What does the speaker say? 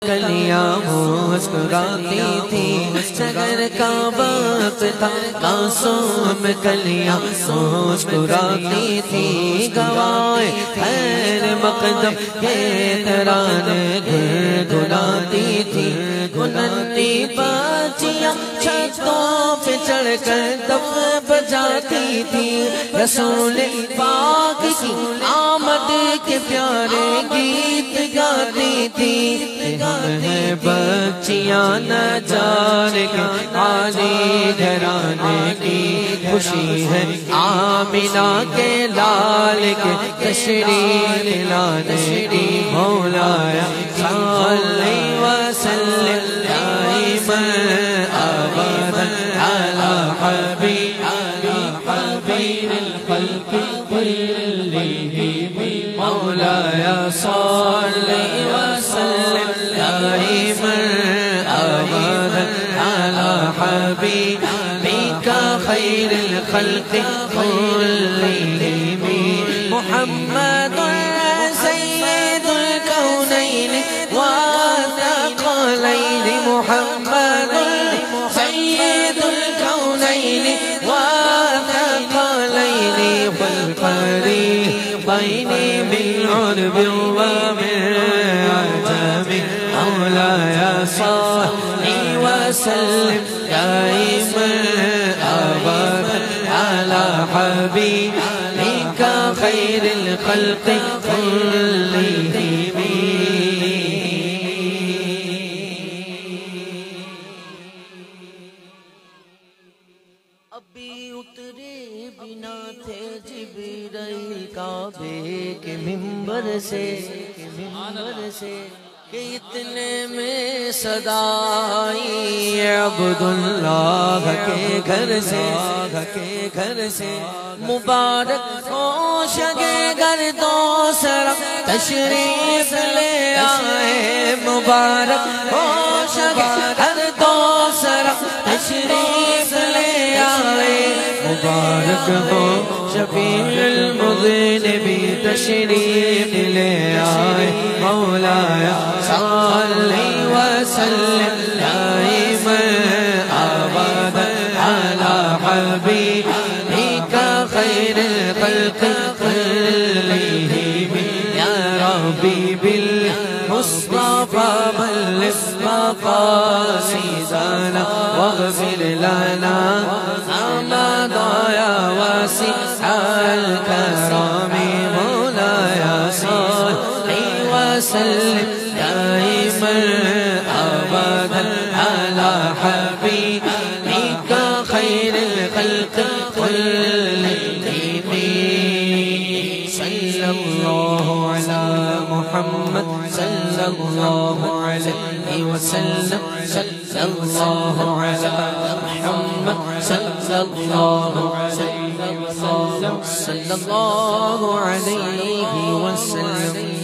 کلیاں مسکراتی تھی، شگر کا وقت تھا معصوم کلیاں مسکراتی تھی، گوائے خیر مقدم کے ترانے گنگناتی تھی، گنتی بچیاں چھتوں پہ چڑھ کر دف بجاتی تھی، رسول پاک کی آمد کے پیارے گیت گاتی تھی، بچیاں نجار کے عالی گھرانے کی خوشی ہے، آمنہ کے لال کے تشریف لانے کی، مولایا صلی وسلم دائما ابدا علی حبیب الخلق كلهم، مولایا صلی وسلم دائما ابدا على حبيبك خير الخلق كلهم، محمد سيد الكونين والثقلين، محمد سيد الكونين والثقلين والقريبين بالعرب ومن عجم، مولاي صل وسلم دائما ابدا على حبيبك خير الخلق كلهم. ابھی اترے بنا تھے جبرائیل کعبے کے منبر سے، کہ اتنے میں صدا آئی عبداللہ کے گھر سے، مبارک ہو شگے گھر دوسرا تشریف لے آئے، مبارک ہو شگے گھر دوسرا تشریف لے آئے، مبارک ہو شفیع المذنبین تشریف لے آئے، مولایا صلی وسلم دائما ابدا علی حبیبک خیر الخلق كلهم، یا ربی بالمصطفى بلغ مقاصدنا واغفر لنا ما ضاع واسع الكرم، مولاي صل وسلم دائما ابدا على حبيبك خير الخلق كلهم، صلى الله على محمد صلى الله عليه وسلم، صلى الله على محمد صلى الله عليه وسلم، صلى الله عليه وسلم.